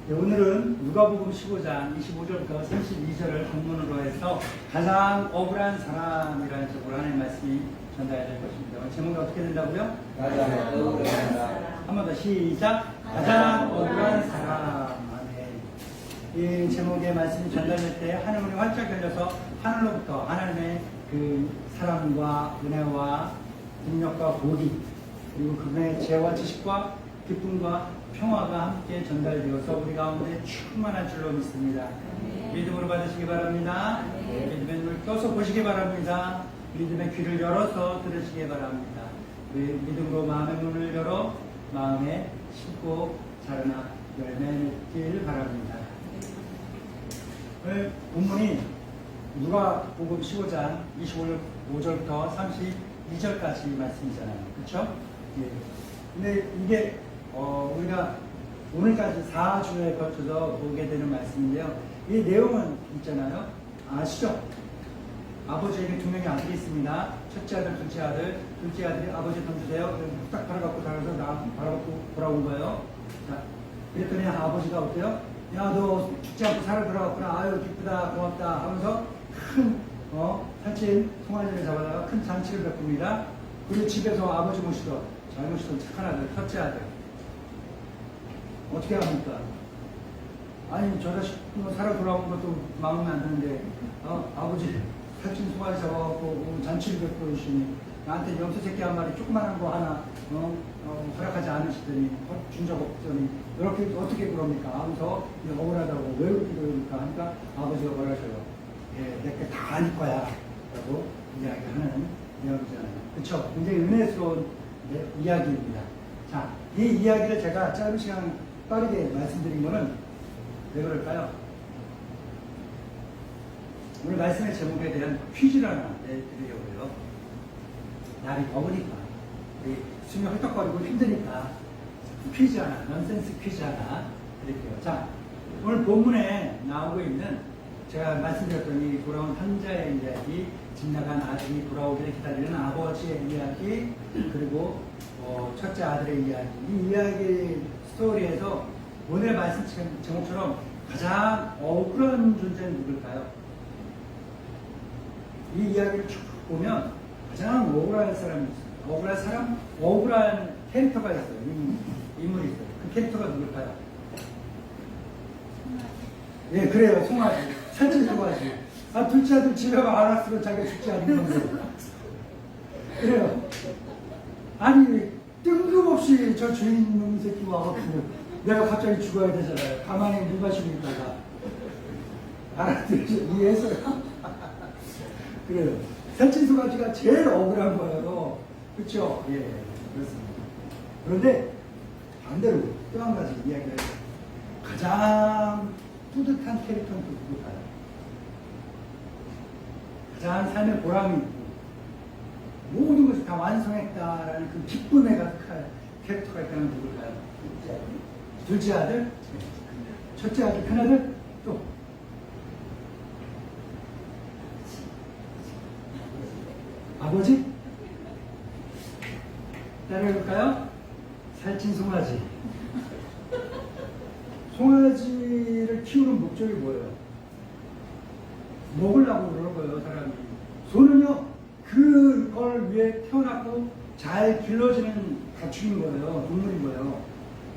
네, 오늘은 누가복음 15장 25절부터 32절을 본문으로 해서 가장 억울한 사람이라는 제목으로 하나님의 말씀이 전달될 것입니다. 오늘 제목이 어떻게 된다고요? 가장 억울한 사람. 한 번 더 시작. 가장 억울한 사람. 이 제목의 말씀이 전달될 때 하늘문이 활짝 열려서 하늘로부터 하나님의 그 사랑과 은혜와 능력과 복이 그리고 그분의 지혜와 지식과 기쁨과 평화가 함께 전달되어서 우리 가운데 충만한 줄로 믿습니다. 믿음으로 받으시기 바랍니다. 믿음의 눈을 떠서 보시기 바랍니다. 믿음의 귀를 열어서 들으시기 바랍니다. 믿음으로 마음의 문을 열어 마음에 심고 자라나 열매 맺길 바랍니다. 오늘 본문이 누가복음 15장 25절부터 32절까지 말씀이잖아요. 그렇죠? 예. 근데 이게 우리가 오늘까지 4주에 거쳐서 보게 되는 말씀인데요. 이 내용은 있잖아요. 아시죠? 아버지에게 두 명의 아들이 있습니다. 첫째 아들, 둘째 아들. 둘째 아들이 아버지 돈 주세요. 그럼 딱 바라갖고 다가서 나 바라갖고 돌아온 거예요. 자, 그랬더니 아버지가 어때요? 야, 너 죽지 않고 살아 돌아왔구나. 아유, 기쁘다, 고맙다 하면서 큰 살찐 송아지를 잡아다가 큰 잔치를 베풉니다. 그리고 집에서 아버지 모시던 잘 모시던 착한 아들, 첫째 아들 어떻게 합니까? 아니, 저 자식 살아 돌아온 것도 마음에 안 드는데 아버지 살찐 송아지 잡아갖고 잔치를 베푸시니 나한테 염소 새끼 한 마리 조그만한 거 하나 허락하지 않으시더니 준 적 없더니 이렇게 어떻게 그럽니까? 하면서 억울하다고 왜 그렇게 그러니까 하니까 아버지가 뭐라 하셔요? 예, 내게 다 아닐 거야 라고 이야기하는 이야기잖아요. 그렇죠? 굉장히 은혜스러운 이야기입니다. 자, 이 이야기를 제가 짧은 시간 빠르게 말씀드린 거는 왜 그럴까요? 오늘 말씀의 제목에 대한 퀴즈를 하나 내드리려고요. 날이 더우니까 우리 숨이 헐떡거리고 힘드니까 퀴즈 하나, 넌센스 퀴즈 하나 드릴게요. 자, 오늘 본문에 나오고 있는 제가 말씀드렸던 이 돌아온 환자의 이야기, 집 나간 아들이 돌아오기를 기다리는 아버지의 이야기, 그리고 첫째 아들의 이야기. 이 이야기 스토리에서 오늘 말씀 제목처럼 가장 억울한 존재는 누굴까요? 이 이야기를 쭉 보면 가장 억울한 사람이 있어요. 억울한 사람, 억울한 캐릭터가 있어요. 인물이 있어요. 그 캐릭터가 누굴까요? 예, 그래요. 송아지. 살찐 송아지. 아, 둘째 아들 집에 안 왔으면 자기가 죽지 않는 건데. 그래요. 아니, 뜬금없이 저 주인놈 새끼 와갖고 내가 갑자기 죽어야 되잖아요. 가만히 물 마시고 있다가. 알아들으죠? 이해했어요? 그래요. 살찐 송아지가 제일 억울한 거예요. 그렇죠? 예, 그렇습니다. 그런데 반대로 또 한 가지 이야기를 해요. 가장 뿌듯한 캐릭터는 또 누굴까요? 가장 삶의 보람이 있고 모든 것을 다 완성했다라는 그 기쁨에 가득한 캐릭터가 있다면 누굴까요? 둘째 아들? 첫째 아들, 큰 아들? 또 아버지? 따라해볼까요? 살찐 송아지. 송아지를 키우는 목적이 뭐예요? 먹으려고 그러는 거예요, 사람이. 소는요, 그걸 위해 태어났고 잘 길러지는 가축인 거예요, 동물인 거예요.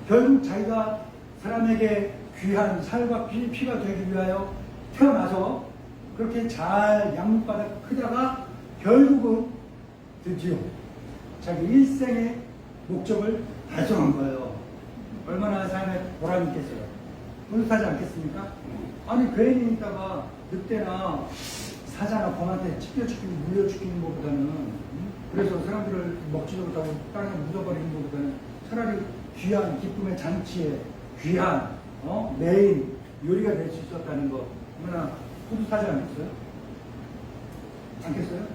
결국 자기가 사람에게 귀한 살과 피가 되기 위하여 태어나서 그렇게 잘 양육받아 크다가 결국은 드디어 자기 일생의 목적을 달성한 거예요. 얼마나 삶에 보람이 있겠어요? 뿌듯하지 않겠습니까? 아니, 괜히 있다가 늑대나 사자나 범한테 찢겨 죽이고 물려 죽이는 것보다는 그래서 사람들을 먹지도 못하고 땅에 묻어버리는 것보다는 차라리 귀한 기쁨의 잔치에 귀한 메인 요리가 될 수 있었다는 거 얼마나 뿌듯하지 않겠어요? 않겠어요?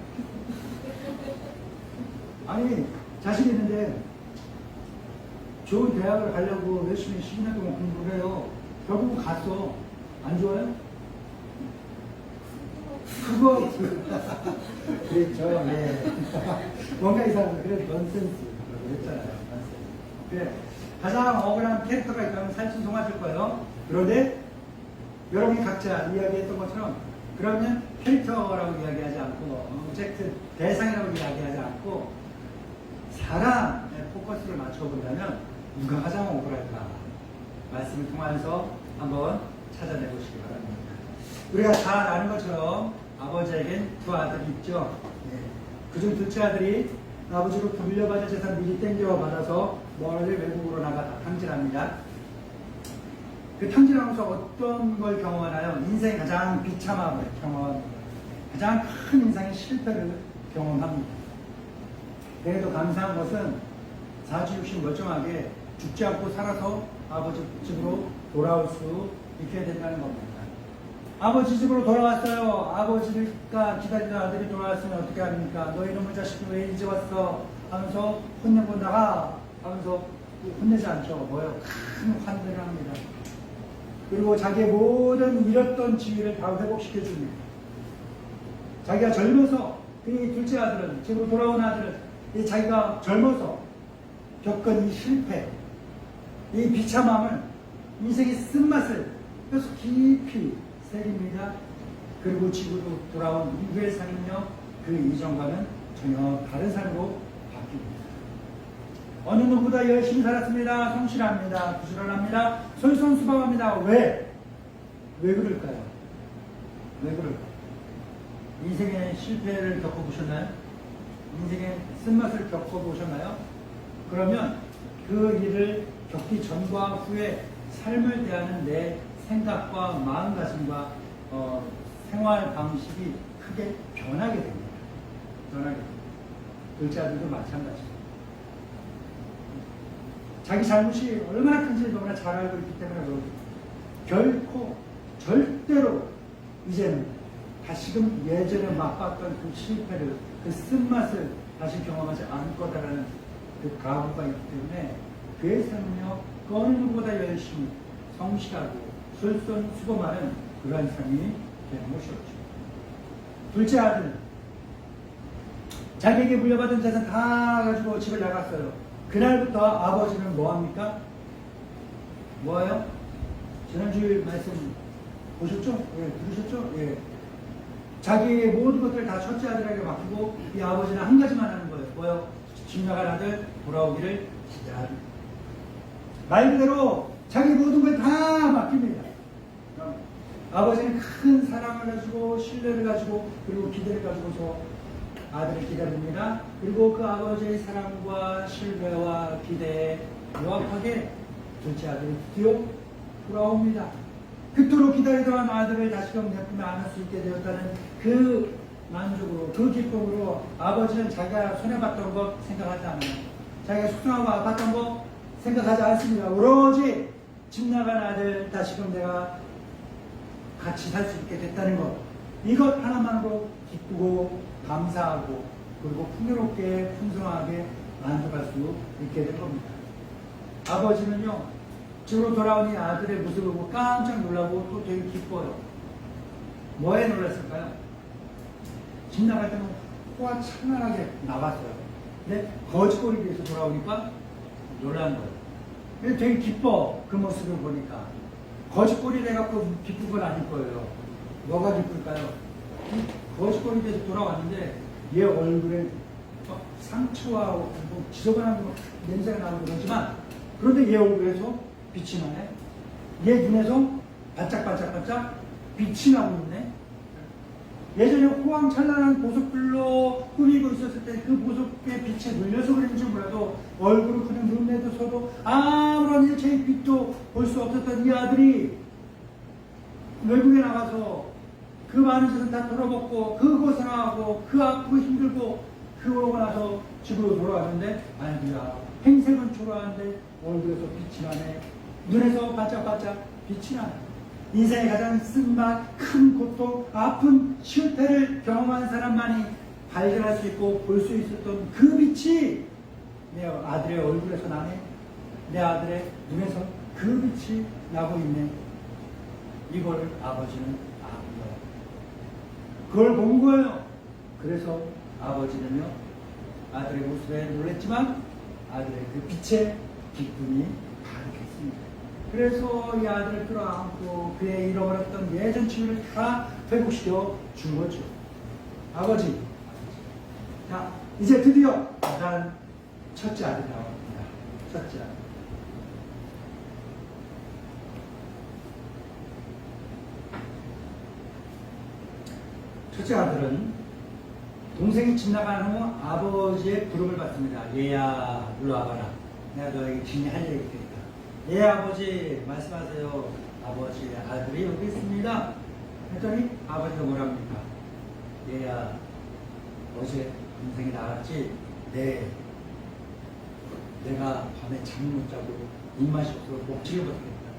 아니, 자식이 있는데 좋은 대학을 가려고 열심히 10년 동안 공부를 해요. 결국은 갔어. 안 좋아요? 그거 그랬죠. 네. 뭔가 이상한 그래 넌센스 했잖아요. 그래 가장 억울한 캐릭터가 있다면 살신송하실 거예요. 그런데 여러분이 각자 이야기했던 것처럼 그러면 캐릭터라고 이야기하지 않고 오브젝트 대상이라고 이야기하지 않고 사람의 포커스를 맞춰본다면 누가 가장 억울할까 말씀을 통해서 한번 찾아내보시기 바랍니다. 우리가 잘 아는 것처럼 아버지에겐 두 아들이 있죠. 그중 둘째 아들이 아버지로부터 물려받은 재산 미리 땡겨받아서 멀리 외국으로 나가 탕진합니다. 그 탕진하면서 어떤 걸 경험하나요? 인생의 가장 비참함을 경험합니다. 가장 큰 인생의 실패를 경험합니다. 그래도 감사한 것은 사지육신 멀쩡하게 죽지 않고 살아서 아버지 집으로 돌아올 수 있게 된다는 겁니다. 아버지 집으로 돌아왔어요. 아버지가 기다리던 아들이 돌아왔으면 어떻게 합니까? 너희 놈의 자식이 왜 이제 왔어? 하면서 혼내고 나가 하면서 혼내지 않죠. 뭐요? 큰 환대를 합니다. 그리고 자기의 모든 잃었던 지위를 다 회복시켜 줍니다. 자기가 젊어서 이 둘째 아들은 집으로 돌아온 아들은 이 자기가 젊어서 겪은 이 실패, 이 비참함을 인생의 쓴맛을 그래서 깊이 새깁니다. 그리고 집으로 돌아온 이후의 삶은요, 그 이전과는 전혀 다른 삶으로 바뀝니다. 어느 누구보다 열심히 살았습니다. 성실합니다. 부지런합니다. 솔선수범합니다. 왜? 왜 그럴까요? 왜 그럴까요? 인생의 실패를 겪어보셨나요? 인생의 쓴맛을 겪어보셨나요? 그러면 그 일을 겪기 전과 후에 삶을 대하는 내 생각과 마음가짐과 생활 방식이 크게 변하게 됩니다. 변하게 됩니다. 둘째 아들도 마찬가지입니다. 자기 잘못이 얼마나 큰지 너무나 잘 알고 있기 때문에 그렇습니다. 결코 절대로 이제는 다시금 예전에 맛봤던 그 실패를 그 쓴맛을 다시 경험하지 않을 거다라는 그 각오가 있기 때문에 그의 삶은요 그 어느 누구보다 열심히 성실하고 솔선수범하는 그러한 삶이 되는 것이었죠. 둘째 아들 자기에게 물려받은 재산 다 가지고 집을 나갔어요. 그날부터 아버지는 뭐합니까? 뭐예요? 지난주에 말씀 보셨죠? 예, 들으셨죠? 예. 자기의 모든 것들을 다 첫째 아들에게 맡기고 이 아버지는 한 가지만 하는 거예요. 뭐요? 집 나간 아들 돌아오기를 기다립니다. 말 그대로 자기 모든 걸 다 맡깁니다. 아버지는 큰 사랑을 가지고 신뢰를 가지고 그리고 기대를 가지고서 아들을 기다립니다. 그리고 그 아버지의 사랑과 신뢰와 기대에 명확하게 둘째 아들이 드디어 돌아옵니다. 그토록 기다리던 아들을 다시금 내품에 안을 수 있게 되었다는 그 만족으로 그 기쁨으로 아버지는 자기가 손해봤던 거 생각하지 않아요. 자기가 속상하고 아팠던 거 생각하지 않습니다. 오로지 집 나간 아들 다시금 내가 같이 살 수 있게 됐다는 것 이것 하나만으로 기쁘고 감사하고 그리고 풍요롭게 풍성하게 만족할 수 있게 된 겁니다. 아버지는요 집으로 돌아온 이 아들의 모습을 보고 깜짝 놀라고 또 되게 기뻐요. 뭐에 놀랐을까요? 집 나갈 때는 호화 찬란하게 나왔어요. 근데 거짓거리에서 돌아오니까 놀란 거예요. 근데 되게 기뻐 그 모습을 보니까. 거짓거리 돼갖고 기쁜 건 아닐 거예요. 뭐가 기쁠까요? 거짓거리 돼서 돌아왔는데 얘 얼굴에 상처와 뭐 지저분한 냄새가 나는 그러지만 그런데 얘 얼굴에서 빛이 나네. 얘 눈에서 반짝반짝반짝 빛이 나고 있네. 예전에 호황찬란한 보석들로 꾸미고 있었을 때 그 보석의 빛에 눌려서 그런지 몰라도 얼굴을 그냥 눈에도 서도 아무런 일체의 빛도 볼 수 없었던 이 아들이 외국에 나가서 그 많은 짓을 다 털어먹고 그 고생하고 그 아프고 힘들고 그러고 나서 집으로 돌아왔는데 아니야 행색은 초라한데 얼굴에서 빛이 나네. 눈에서 반짝반짝 빛이 나네. 인생의 가장 쓴맛, 큰 고통, 아픈 실패를 경험한 사람만이 발견할 수 있고 볼 수 있었던 그 빛이 내 아들의 얼굴에서 나네. 내 아들의 눈에서 그 빛이 나고 있네. 이걸 아버지는 안 거예요. 그걸 본 거예요. 그래서 아버지는요 아들의 모습에 놀랬지만 아들의 그 빛에 기쁨이 그래서 이 아들을 끌어안고 그의 잃어버렸던 예전 취미를 다 회복시켜 준 거죠. 아버지. 자, 이제 드디어 가장 첫째 아들이 나옵니다. 첫째 아들. 첫째 아들은 동생이 집 나간 후 아버지의 부름을 받습니다. 얘야, 일로 와봐라. 내가 너에게 진리할 얘기 있으니까. 예, 아버지, 말씀하세요. 아버지, 아들이 여기 있습니다. 했더니 아버지가 뭐랍니까? 얘야, 어제 동생이 나갔지? 네. 내가 밤에 잠 못 자고 입맛이 없어서 먹지를 못하겠다.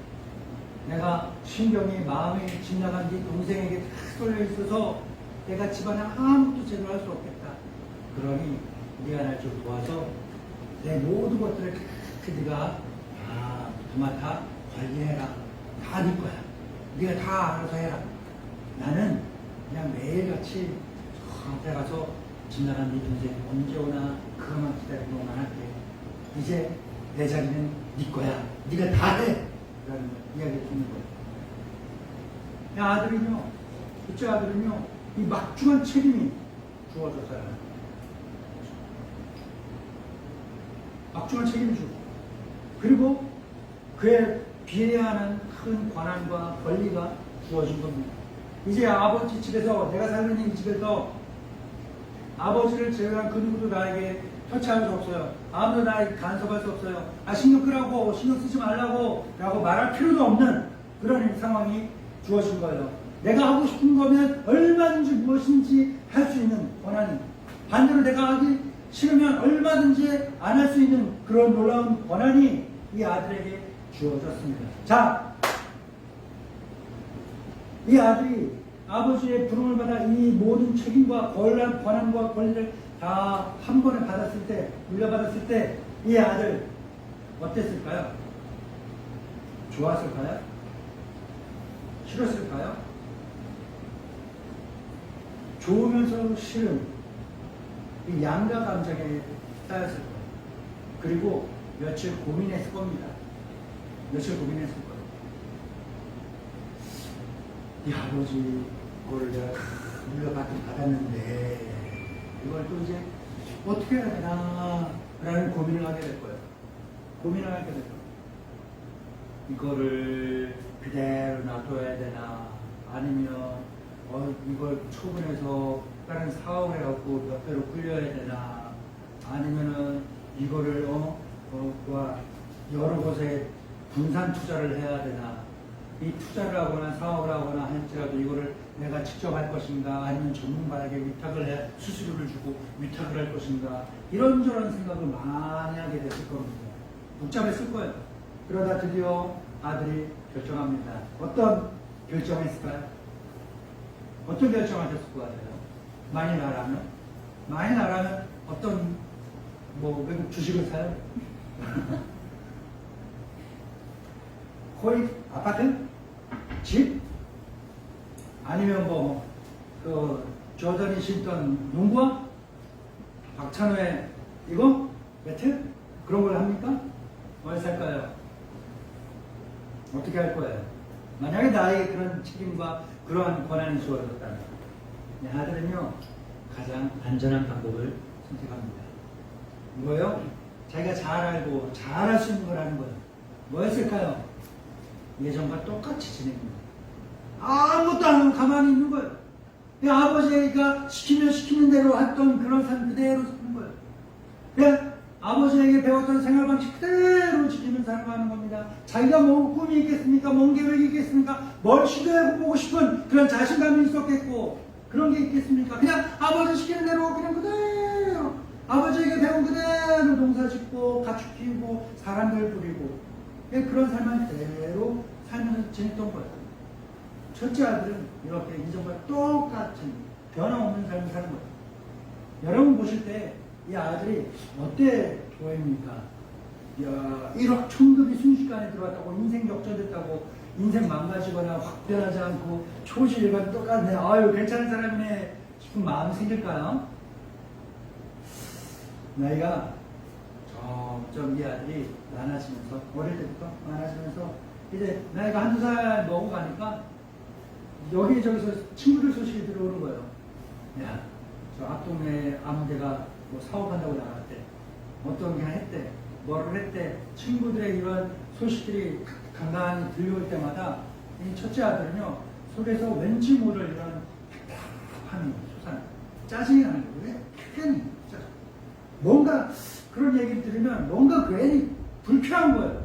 내가 신경이 마음이 집 나간 뒤 동생에게 다 쏠려 있어서 내가 집안에 아무것도 제대로 할 수 없겠다. 그러니 네가 날 좀 도와서 내 모든 것들을 네가 다 도맡아 관리해라. 다 네 거야. 네가 다 알아서 해라. 나는 그냥 매일같이 저한테 가서 집 나간 네 동생 언제 오나 그것만 기다리고만 할게. 이제 내 자리는 네 거야. 네가 다 해. 라는 이야기를 듣는 거예요. 야, 아들은요, 둘째 아들은요, 이 막중한 책임이 주어졌어요. 막중한 책임이 주고, 그리고 그에 비례하는 큰 권한과 권리가 주어진 겁니다. 이제 아버지 집에서, 내가 살고 있는 이 집에서 아버지를 제외한 그 누구도 나에게 터치할 수 없어요. 아무도 나에게 간섭할 수 없어요. 신경 끄라고, 신경 쓰지 말라고 라고 말할 필요도 없는 그런 상황이 주어진 거예요. 내가 하고 싶은 거면 얼마든지 무엇인지 할 수 있는 권한이, 반대로 내가 하기 싫으면 얼마든지 안 할 수 있는 그런 놀라운 권한이 이 아들에게 주어졌습니다. 자, 이 아들이 아버지의 부름을 받아 이 모든 책임과 권한과 권리를 다 한 번에 받았을 때, 물려받았을 때 이 아들 어땠을까요? 좋았을까요? 싫었을까요? 좋으면서 싫은 이 양가 감정에 쌓였을 거예요. 그리고 며칠 고민했을 겁니다. 며칠 고민했을 거예요. 이 아버지 그걸 내가 물려받았는데 이걸 또 이제 어떻게 해야 되나 라는 고민을 하게 될 거예요. 고민을 하게 될 거예요. 이거를 그대로 놔둬야 되나, 아니면 이걸 처분해서 다른 사업을 해갖고 몇 배로 굴려야 되나, 아니면은 이거를 여러 곳에 분산 투자를 해야 되나, 이 투자를 하거나 사업을 하거나 할지라도 이거를 내가 직접 할 것인가, 아니면 전문가에게 위탁을 해 수수료를 주고 위탁을 할 것인가, 이런저런 생각을 많이 하게 됐을 겁니다. 복잡했을 거예요. 그러다 드디어 아들이 결정합니다. 어떤 결정했을까요? 어떤 결정하셨을 것 같아요? 많이 나라면? 많이 나라면 어떤 외국 주식을 사요? 거의 아파트? 집? 아니면 조던이 신던 농구화? 박찬호의 이거? 매트? 그런 걸 합니까? 뭘 살까요? 어떻게 할 거예요? 만약에 나에게 그런 책임과 그러한 권한이 주어졌다면, 아들은요, 가장 안전한 방법을 선택합니다. 뭐예요? 자기가 잘 알고 잘 할 수 있는 걸 하는 거예요. 뭐였을까요? 예전과 똑같이 지냅니다. 아무것도 안 하고 가만히 있는 거예요. 아버지가 시키는 대로 했던 그런 삶 그대로 사는 거예요. 아버지에게 배웠던 생활 방식 그대로 지키는 삶을 하는 겁니다. 자기가 뭐 꿈이 있겠습니까? 뭔 계획이 있겠습니까? 뭘 시도해보고 싶은 그런 자신감이 있었겠고, 그런 게 있겠습니까? 그냥 아버지 시키는 대로 그냥 그대로 아버지에게 배운 그대로 농사 짓고 가축 키우고 사람들 부리고, 그런 삶을 그대로 살면서 지냈던 거예요. 첫째 아들은 이렇게 이전과 똑같은 변함없는 삶을 사는 거예요. 여러분 보실 때 이 아들이 어때 보입니까? 1억 1000급이 순식간에 들어왔다고, 인생 역전됐다고, 인생 망가지거나 확 변하지 않고 초시일관 똑같네, 아유 괜찮은 사람이네 싶은 마음이 생길까요? 나이가 점점 이 아들이 많아지면서, 어릴 때부터 많아지면서 이제 나이가 한두 살 먹어가니까 여기저기서 친구들 소식이 들어오는 거예요. 야, 저 앞동네 아무데가 뭐 사업한다고 나갔대. 어떤 게 했대. 뭐를 했대. 친구들의 이런 소식들이 간간히 들려올 때마다 이 첫째 아들은요, 속에서 왠지 모를 이런 답답함이 솟아나. 짜증이 나는 거예요. 왜? 괜히 짜증. 뭔가 그런 얘기를 들으면 뭔가 괜히 불쾌한 거예요.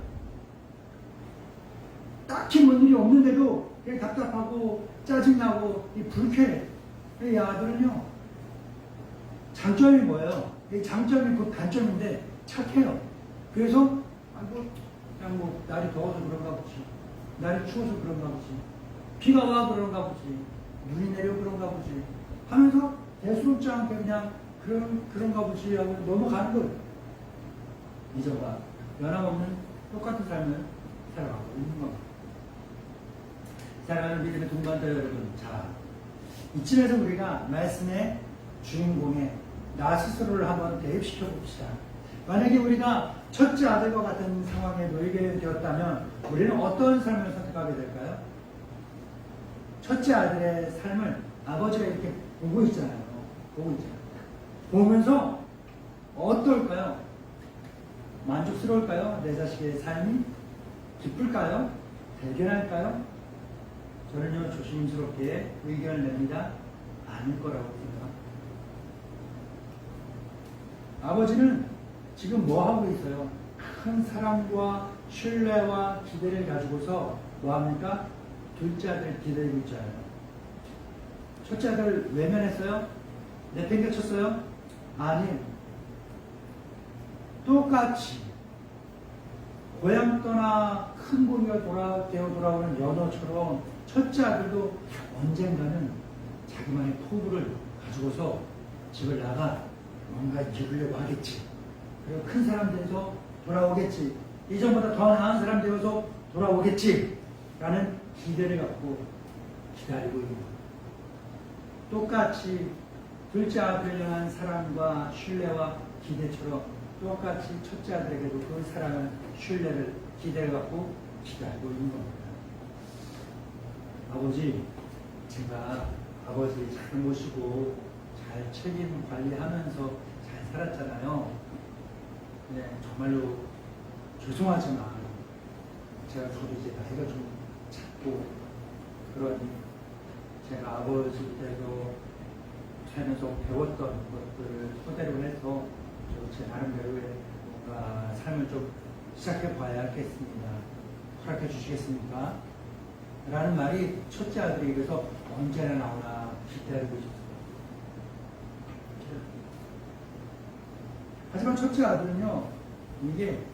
딱히 뭔 일이 없는데도 그냥 답답하고 짜증나고 이 불쾌해. 이 아들은요, 장점이 뭐예요? 이 장점이 곧 단점인데 착해요. 그래서 그냥 뭐 날이 더워서 그런가 보지, 날이 추워서 그런가 보지, 비가 와 그런가 보지, 눈이 내려 그런가 보지 하면서 대수롭지 않게 그냥 그런가 보지 하고 넘어가는 거예요. 이전과 변함없는 똑같은 삶을 살아가고 있는 겁니다. 사랑하는 믿음의 동반자 여러분, 자, 이쯤에서 우리가 말씀의 주인공에 나 스스로를 한번 대입시켜 봅시다. 만약에 우리가 첫째 아들과 같은 상황에 놓이게 되었다면 우리는 어떤 삶을 선택하게 될까요? 첫째 아들의 삶을 아버지가 이렇게 보고 있잖아요. 보면서 어떨까요? 만족스러울까요? 내 자식의 삶이 기쁠까요? 대견할까요? 저는요, 조심스럽게 의견을 냅니다. 아닐 거라고 생각합니다. 아버지는 지금 뭐 하고 있어요? 큰 사랑과 신뢰와 기대를 가지고서 뭐 합니까? 둘째 아들 기다리고 있잖아요. 첫째 아들 외면했어요? 내팽개쳤어요? 아니, 똑같이 고향 떠나 큰 고기가 되어 돌아오는 연어처럼 첫째 아들도 언젠가는 자기만의 포부를 가지고서 집을 나가 뭔가 이루려고 하겠지. 그리고 큰 사람 돼서 돌아오겠지. 이전보다 더 나은 사람 되어서 돌아오겠지. 라는 기대를 갖고 기다리고 있는 거예요. 똑같이 둘째 아들을 향한 사랑과 신뢰와 기대처럼 똑같이 첫째 아들에게도 그 사랑을, 신뢰를, 기대를 갖고 기다리고 있는 겁니다. 아버지, 제가 아버지 잘 모시고 잘 책임 관리하면서 잘 살았잖아요. 네, 정말로 죄송하지만 저도 이제 나이가 좀 작고 그러니 제가 아버지 때도 살면서 배웠던 것들을 토대로 해서 제 나름대로의 뭔가 삶을 좀 시작해 봐야겠습니다. 허락해 주시겠습니까? 라는 말이 첫째 아들이 그래서 언제나 나오나 기다리고 있었어요. 하지만 첫째 아들은요, 이게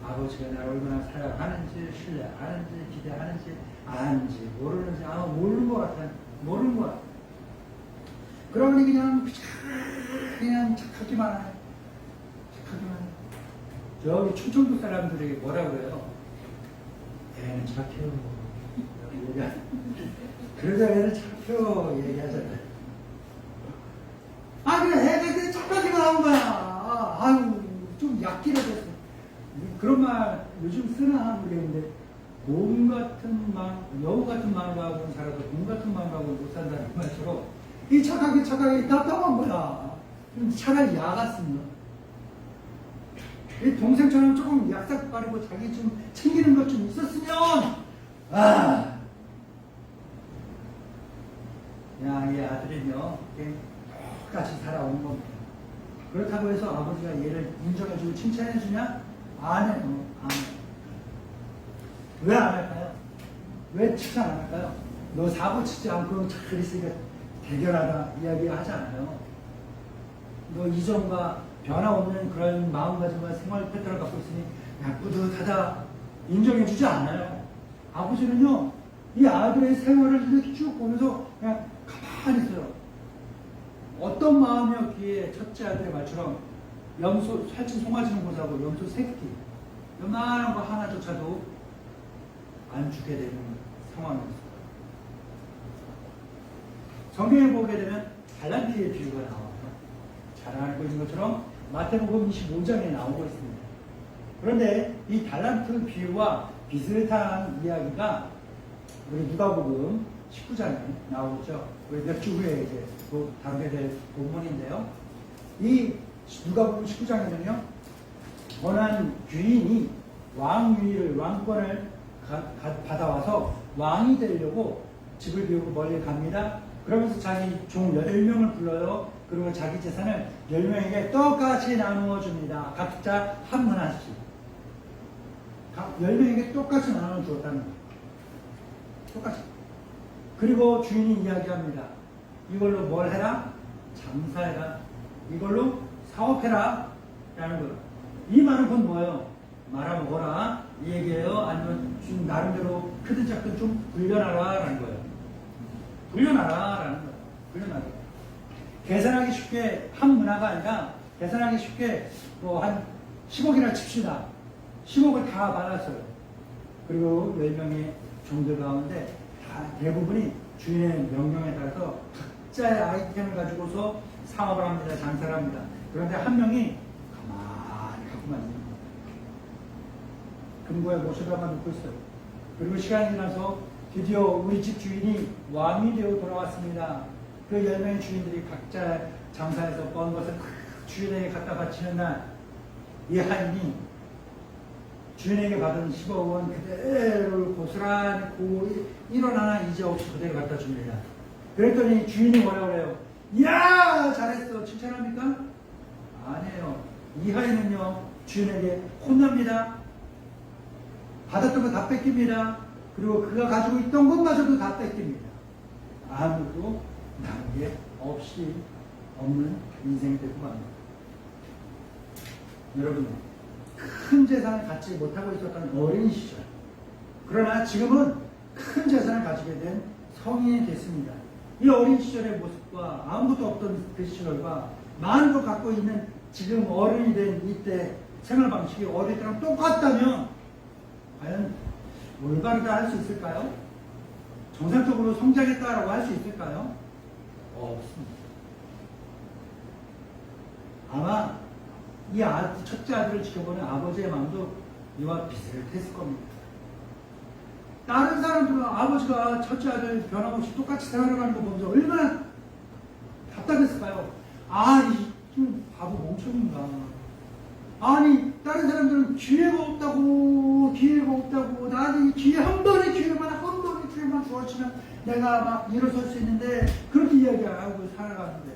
아버지가 나를 얼마나 사랑하는지, 신뢰하는지, 기대하는지, 아는지, 모르는지, 모르는 것 같아. 모르는 것 같아. 그러니 그냥 착하기만 해. 착하기만 해. 저기 충청도 사람들이 뭐라 그래요? 애는 착해요. 그러자 애는 착해요. 얘기하잖아요. 그래, 애들 착하기만 한 거야. 아유, 좀 약기라도 했어. 그런 말 요즘 쓰나 모르겠는데, 곰 같은 여우 같은 마음하고는 살아도 곰 같은 마음하고는 못 산다는 말처럼 이 착하게 답답한 거야. 차라리 야 같으면 이 동생처럼 조금 약삭 빠르고 자기 좀 챙기는 것 좀 있었으면 이 아들은요 똑같이 살아온 겁니다. 그렇다고 해서 아버지가 얘를 인정해주고 칭찬해주냐? 안 해요. 왜 안 할까요? 왜 칭찬 안 할까요? 너 사고 치지 않고 잘 있으니까 대견하다 이야기 하잖아요. 너 이전과 변화없는 그런 마음가짐과 생활 패턴을 갖고 있으니 야 뿌듯하다 인정해주지 않아요. 아버지는요 이 아들의 생활을 이렇게 쭉 보면서 그냥 가만히 있어요. 어떤 마음이었기에 첫째 아들의 말처럼 염소 살찐 송아지는 보자고 염소 새끼 요만한 거 하나조차도 안 주게 되는 상황이었어요. 성경에 보게 되면 달란트의 비유가 나와요. 잘 알고 있는 것처럼 마태복음 25장에 나오고 있습니다. 그런데 이 달란트 비유와 비슷한 이야기가 우리 누가복음 19장에 나오죠. 우리 몇 주 후에 이제 또 다루게 될 본문인데요. 이 누가복음 19장에는요, 원한 귀인이 왕위를, 왕권을 받아와서 왕이 되려고 집을 비우고 멀리 갑니다. 그러면서 자기 종 10명을 불러요. 그리고 자기 재산을 10명에게 똑같이 나누어 줍니다. 각자 한 문화씩. 10명에게 똑같이 나눠 주었다는 거예요. 똑같이. 그리고 주인이 이야기합니다. 이걸로 뭘 해라? 장사해라. 이걸로 사업해라. 라는 거예요. 이 말은 그건 뭐예요? 말아먹어라. 이 얘기예요? 아니면 좀 나름대로 크든 작든 좀 불려놔라. 라는 거예요. 불려놔라. 라는 거예요. 불려놔라. 계산하기 쉽게 한 문화가 아니라 계산하기 쉽게 뭐 한 10억이나 칩시다. 10억을 다 받았어요. 그리고 10명의 종들 가운데 다 대부분이 주인의 명령에 따라서 각자의 아이템을 가지고서 사업을 합니다. 장사를 합니다. 그런데 한 명이 가만히 갖고만 있는 거예요. 금고에 모셔다만 놓고 있어요. 그리고 시간이 지나서 드디어 우리 집 주인이 왕이 되어 돌아왔습니다. 그 10명의 주인들이 각자 장사해서 번 것을 주인에게 갖다 바치는 날, 이 하인이 주인에게 받은 10억 원 그대로 고스란히 1원 하나 이제 없이 그대로 갖다 줍니다. 그랬더니 주인이 뭐라고 그래요? 이야, 잘했어. 칭찬합니까? 아니에요. 이 하인은요, 주인에게 혼납니다. 받았던 거 다 뺏깁니다. 그리고 그가 가지고 있던 것마저도 다 뺏깁니다. 아무도 남은 게 없이 없는 인생이 되고 갑니다. 여러분, 큰 재산을 갖지 못하고 있었던 어린 시절, 그러나 지금은 큰 재산을 가지게 된 성인이 됐습니다. 이 어린 시절의 모습과 아무것도 없던 그 시절과 많은 걸 갖고 있는 지금 어른이 된 이때 생활 방식이 어릴 때랑 똑같다면 과연 올바르다 할 수 있을까요? 정상적으로 성장했다라고 할 수 있을까요? 없습니다. 아마 이 첫째 아들을 지켜보는 아버지의 마음도 이와 비슷했을 겁니다. 다른 사람들은 아버지가 첫째 아들 변함없이 똑같이 생활하는 거 보면서 얼마나 답답했을까요? 이 바보 멍청인가. 아니, 다른 사람들은 기회가 없다고, 나한테 기회 한 번의 기회만 주어지면 내가 막 일어설 수 있는데, 그렇게 이야기하고 살아가는데.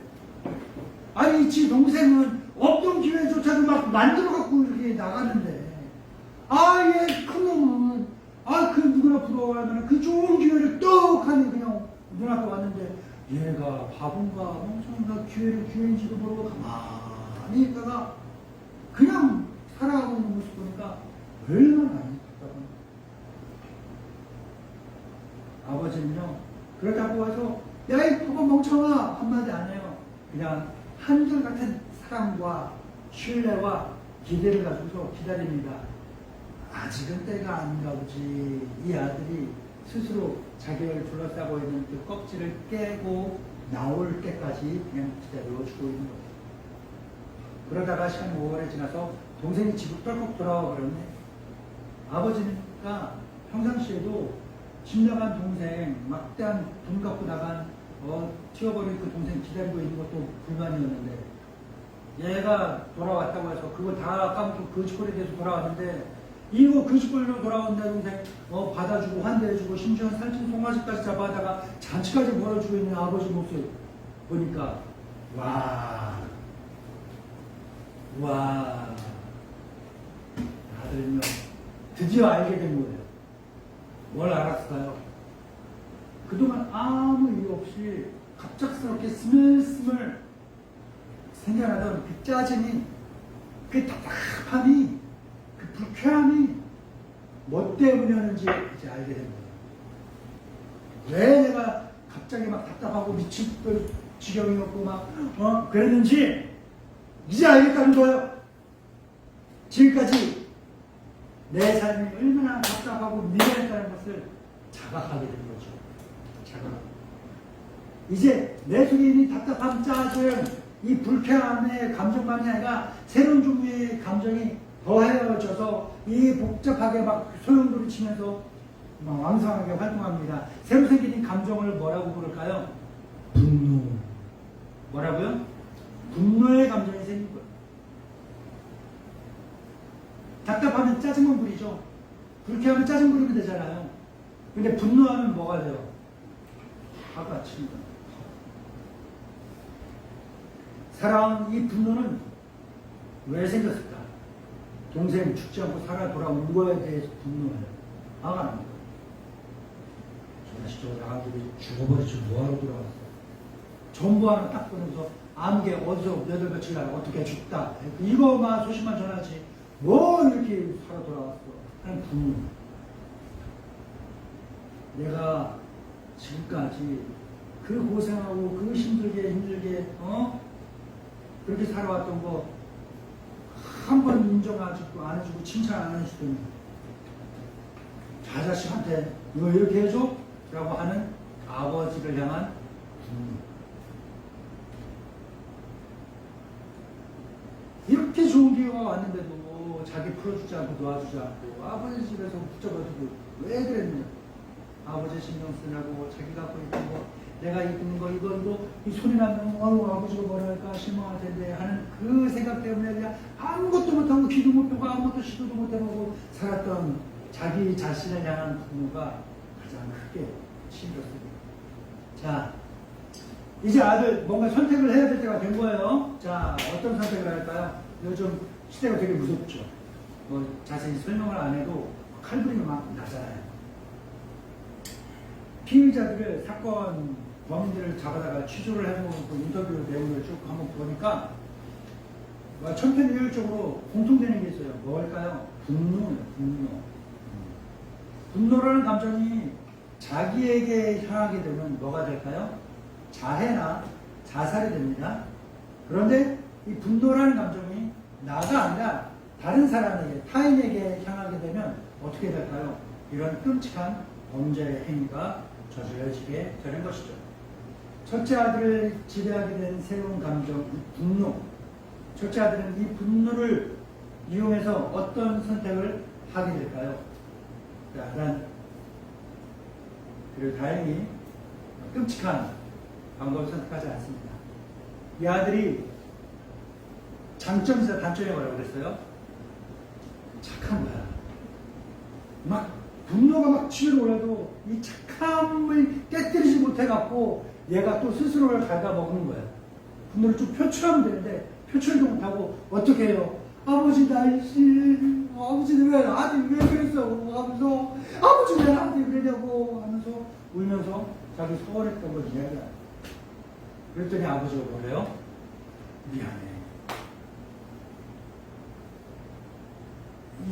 아니, 지 동생은 없던 기회조차도 막 만들어갖고 이렇게 나가는데, 얘 큰 놈은, 그 누구나 부러워하면 그 좋은 기회를 떡하니 그냥 눈앞에 왔는데, 얘가 바본가, 멍청인가, 기회인지도 모르고 가만히 있다가, 그냥 살아가고 있는 모습 보니까 얼마나 안타깝다고. 아버지는요, 그렇다고 해서 야, 이 바보 멍청아 한마디 안 해요. 그냥 한결같은 사랑과 신뢰와 기대를 가지고서 기다립니다. 아직은 때가 아닌가 보지. 이 아들이 스스로 자기를 둘러싸고 있는 그 껍질을 깨고 나올 때까지 그냥 기다려주고 있는 거예요. 그러다가 시간이 5월에 지나서 동생이 집을 떨컥 돌아와 버렸네. 아버지가 평상시에도 집 나간 동생, 막대한 돈 갖고 나간 튀어버린 그 동생 기다리고 있는 것도 불만이었는데, 얘가 돌아왔다고 해서 그거 다 까먹고 거짓거리 돼서 돌아왔는데, 이거 거짓거리로 돌아온 내 동생 받아주고 환대해주고 심지어 살찐 송아지까지 잡아다가 잔치까지 벌어주고 있는 아버지 모습 보니까 와, 아들은요, 드디어 알게 된 거예요. 뭘 알았을까요? 그동안 아무 이유 없이 갑작스럽게 스물스물 생겨나던 그 짜증이, 그 답답함이, 그 불쾌함이 뭐 때문이었는지 이제 알게 된 거예요. 왜 내가 갑자기 막 답답하고 미칠 지경이었고 막 그랬는지 이제 알겠다는 거예요. 지금까지 내 삶이 얼마나 답답하고 미련했다는 것을 자각하게 된 거죠. 이제 내 속에 있는 답답함, 짜증, 이 불쾌함의 감정만이 아니라 새로운 종류의 감정이 더 헤어져서 이 복잡하게 막 소용돌이 치면서 막 왕성하게 활동합니다. 새로 생긴 이 감정을 뭐라고 부를까요? 분노. 뭐라고요? 분노의 감정이 생긴 거예요. 답답하면 짜증만 부리죠. 그렇게 하면 짜증 부리면 되잖아요. 근데 분노하면 뭐가 돼요? 화가 칩니다. 살아온 이 분노는 왜 생겼을까? 동생이 죽지 않고 살아 돌아온 거에 대해서 분노해요. 화가 납니다. 저 자식 저거 나가지고 죽어버리지 뭐하러 돌아왔어? 정보 하나 딱 보면서 암게 어디서 몇 월 며칠 날 어떻게 죽다. 이거만 소식만 전하지. 뭐 이렇게 살아 돌아왔어. 하는 분노. 내가 지금까지 그 고생하고 그 힘들게 그렇게 살아왔던 거 한 번 인정하지도 안 해주고 칭찬 안 해주더니 자식한테 너 이렇게 해줘? 라고 하는 아버지를 향한 분노. 이렇게 좋은 기회가 왔는데도 자기 풀어주지 않고 도와주지 않고 아버지 집에서 붙잡아주고 왜 그랬냐? 아버지 신경 쓰냐고 자기 갖고 있던 거 내가 입는 거 이거 이 소리 나면 아버지가 뭐라 할까 실망할 텐데 하는 그 생각 때문에 그냥 아무것도 못하고 귀도 못 펴고 아무것도 시도도 못 해보고 살았던 자기 자신을 향한 분노가 가장 크게 치밀었습니다. 자, 이제 아들 뭔가 선택을 해야 될 때가 된 거예요. 자, 어떤 선택을 할까요? 요즘 시대가 되게 무섭죠. 뭐 자세히 설명을 안 해도 칼부림이 막 나잖아요. 피의자들을 사건 범인들을 잡아다가 취조를 해놓은 그 인터뷰 내용을 쭉 한번 보니까 천편일률적으로 공통되는 게 있어요. 뭘까요? 분노예요. 분노라는 감정이 자기에게 향하게 되면 뭐가 될까요? 자해나 자살이 됩니다. 그런데 이 분노라는 감정이 나가 아니라 다른 사람에게, 타인에게 향하게 되면 어떻게 될까요? 이런 끔찍한 범죄 행위가 저질러지게 되는 것이죠. 첫째 아들을 지배하게 된 새로운 감정, 분노. 첫째 아들은 이 분노를 이용해서 어떤 선택을 하게 될까요? 그리고 다행히 끔찍한 방법을 선택하지 않습니다. 이 아들이 장점이자 단점이 뭐라고 그랬어요? 착한 거야. 막 분노가 막 치밀어 올라도 이 착함을 깨뜨리지 못해갖고 얘가 또 스스로를 갉아먹는 거야. 분노를 좀 표출하면 되는데 표출도 못하고 어떻게 해요? 아버지 날씨, 아버지는 왜 나한테 왜 그랬어? 하면서 아버지 왜 나한테 그러냐고 하면서 울면서 자기 서운했던 걸 이야기해. 그랬더니 아버지가 뭐래요? 미안해.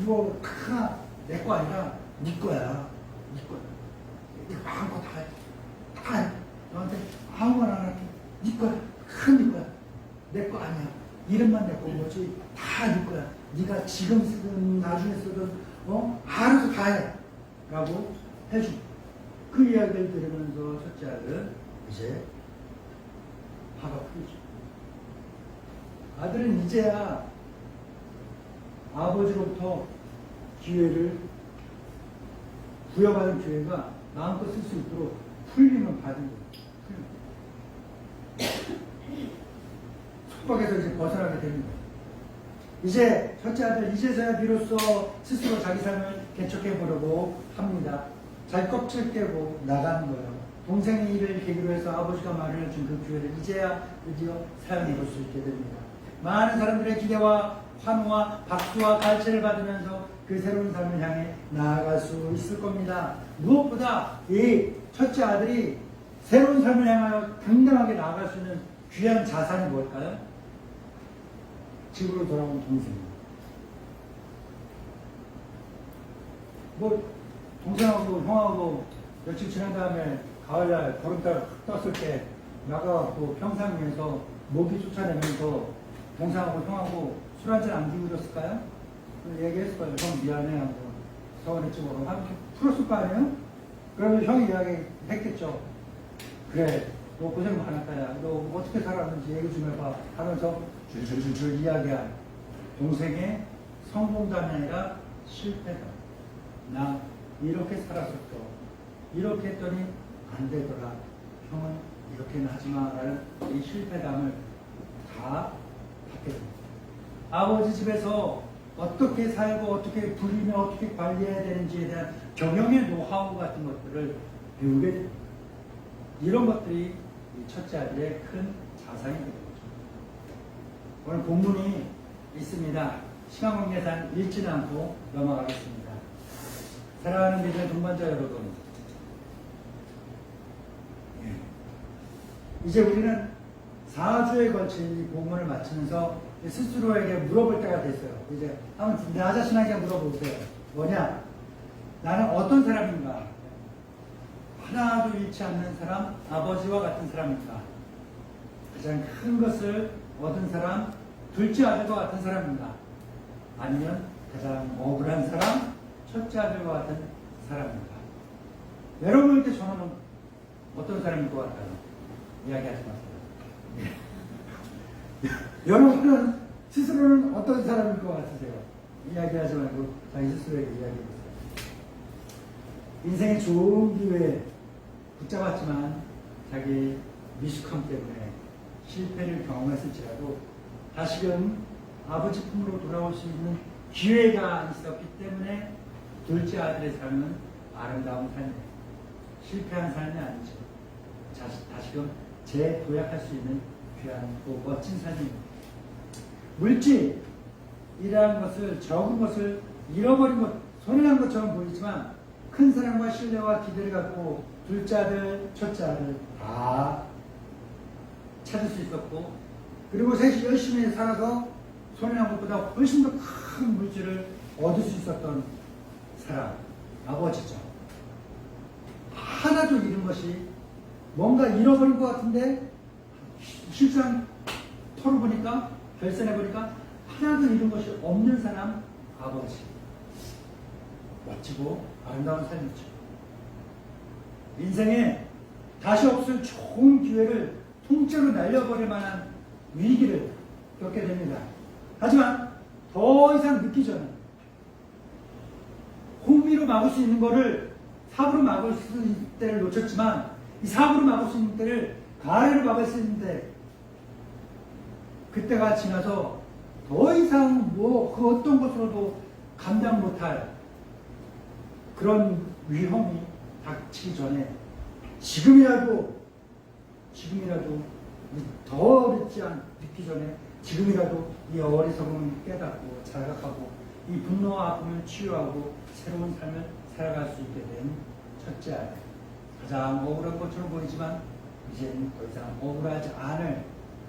이거 다 내 거 아니라 네 거야. 네 거야. 네 마음껏 다 해. 다 해. 너한테 아무거나 안 할게. 네 거야. 큰 네 거야. 내 거 아니야. 이름만 내 거지. 다 네 거야. 네가 지금 쓰든 나중에 쓰든 알아서 다 해. 라고 해줘. 그 이야기를 들으면서 첫째 아들은 이제 화가 풀리죠. 아들은 이제야 아버지로부터 기회를 부여받은 기회가 마음껏 쓸 수 있도록 풀림을 받은 거예요. 속박에서 이제 벗어나게 되는 거예요. 이제 첫째 아들 이제서야 비로소 스스로 자기 삶을 개척해 보려고 합니다. 자기 껍질 깨고 나가는 거예요. 동생의 일을 계기로 해서 아버지가 마련해준 그 기회를 이제야 드디어 사용해 볼 수 있게 됩니다. 많은 사람들의 기대와 환호와 박수와 갈채를 받으면서 그 새로운 삶을 향해 나아갈 수 있을 겁니다. 무엇보다 이 첫째 아들이 새로운 삶을 향하여 당당하게 나아갈 수 있는 귀한 자산이 뭘까요? 집으로 돌아온 동생입니다. 뭐 동생하고 형하고 며칠 지난 다음에 가을날 보름달 떴을 때 나가갖고 평상에서 모기 쫓아내면서 동생하고 형하고 술 한잔 안 기울였을까요? 얘기했을 거예요. 형 미안해 하고 서운했지 모르고 하면 풀었을 거 아니에요? 그러면 형이 이야기했겠죠. 그래 너 고생 많았다 야. 너 어떻게 살았는지 얘기 좀 해봐 하면서 줄줄줄 이야기한 동생의 성공도 아니라 실패다. 나 이렇게 살았었어. 이렇게 했더니 안 되더라. 형은 이렇게는 하지마라는 이 실패담을 다 받게 됩니다. 아버지 집에서 어떻게 살고 어떻게 부리며 어떻게 관리해야 되는지에 대한 경영의 노하우 같은 것들을 배우게 됩니다. 이런 것들이 이 첫째 아들의 큰 자산이 되는 거죠. 오늘 본문이 있습니다. 시간 관계상 읽지는 않고 넘어가겠습니다. 사랑하는 믿음의 동반자 여러분, 이제 우리는 4주에 걸친 이 본문을 마치면서 스스로에게 물어볼 때가 됐어요. 이제 한번 나 자신에게 물어보세요. 뭐냐? 나는 어떤 사람인가? 하나도 잃지 않는 사람, 아버지와 같은 사람인가? 가장 큰 것을 얻은 사람, 둘째 아들과 같은 사람인가? 아니면 가장 억울한 사람, 첫째 아들과 같은 사람인가? 여러분에게 저는 어떤 사람일 것 같아요? 이야기하지 마세요. 여러분은 스스로는 어떤 사람일 것 같으세요? 이야기하지 말고 자기 스스로에게 이야기해보세요. 인생의 좋은 기회에 붙잡았지만 자기 미숙함 때문에 실패를 경험했을지라도 다시금 아버지 품으로 돌아올 수 있는 기회가 있었기 때문에 둘째 아들의 삶은 아름다운 삶이에요. 실패한 삶이 아니죠. 다시금 재도약할 수 있는 귀한 멋진 삶입니다. 물질이라는 것을, 적은 것을 잃어버린 것, 손해난 것처럼 보이지만 큰 사랑과 신뢰와 기대를 갖고 둘째 아들, 첫째 아들 다 찾을 수 있었고, 그리고 셋이 열심히 살아서 손해난 것보다 훨씬 더 큰 물질을 얻을 수 있었던 사람, 아버지죠. 하나도 잃은 것이, 뭔가 잃어버린 것 같은데 실상 털어보니까, 결산해보니까 하나도 잃은 것이 없는 사람, 아버지. 멋지고 아름다운 삶이죠. 인생에 다시 없을 좋은 기회를 통째로 날려버릴 만한 위기를 겪게 됩니다. 하지만 더 이상 늦기 전에 호미로 막을 수 있는 거를 삽으로 막을 수 있는 때를 놓쳤지만, 이 삽으로 막을 수 있는 때를 가래로 막을 수 있는 때, 그때가 지나서 더 이상 그 어떤 것으로도 감당 못할 그런 위험이 닥치기 전에 지금이라도 더 늦기 전에 지금이라도 이 어리석음을 깨닫고 자각하고 이 분노와 아픔을 치유하고 새로운 삶을 살아갈 수 있게 된 첫째 아들. 가장 억울한 것처럼 보이지만 이제는 더 이상 억울하지 않을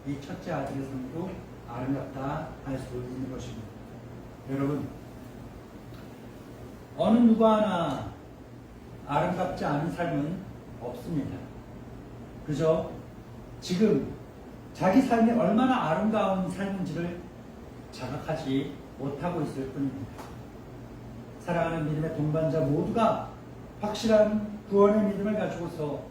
이 첫째 아들의 삶도 아름답다 할 수 있는 것입니다. 여러분, 어느 누구 하나 아름답지 않은 삶은 없습니다. 그저 지금 자기 삶이 얼마나 아름다운 삶인지를 자각하지 못하고 있을 뿐입니다. 사랑하는 믿음의 동반자 모두가 확실한 구원의 믿음을 가지고서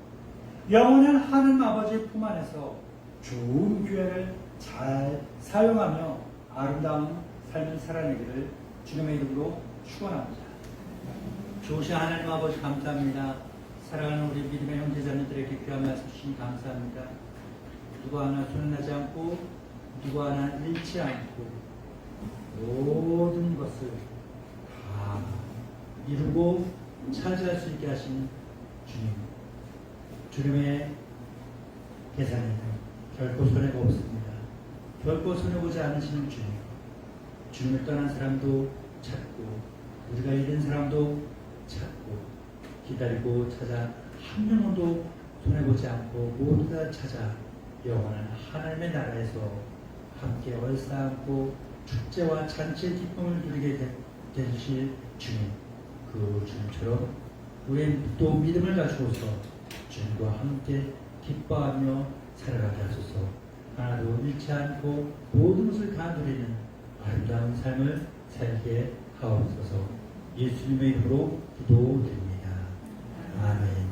영원한 하나님 아버지의 품 안에서 좋은 기회를 잘 사용하며 아름다운 삶을 살아내기를 주님의 이름으로 축원합니다. 좋으신 하나님 아버지 감사합니다. 사랑하는 우리 믿음의 형제자매들에게 귀한 말씀 주시니 감사합니다. 누구 하나 손해나지 않고 누구 하나 잃지 않고 모든 것을 다 이루고 차지할 수 있게 하신 주님의 계산에는 결코 손해가 없습니다. 결코 손해보지 않으시는 주님을 떠난 사람도 찾고 우리가 잃은 사람도 찾고 기다리고 찾아 한 명도 손해보지 않고 모두 다 찾아 영원한 하나님의 나라에서 함께 얼싸안고 축제와 잔치의 기쁨을 누리게 되실 주님, 그 주님처럼 우리는 또 믿음을 가지고서 주님과 함께 기뻐하며 살아가게 하소서. 하나도 잃지 않고 모든 것을 다 누리는 아름다운 삶을 살게 하옵소서. 예수님의 이름으로 기도드립니다. 아멘.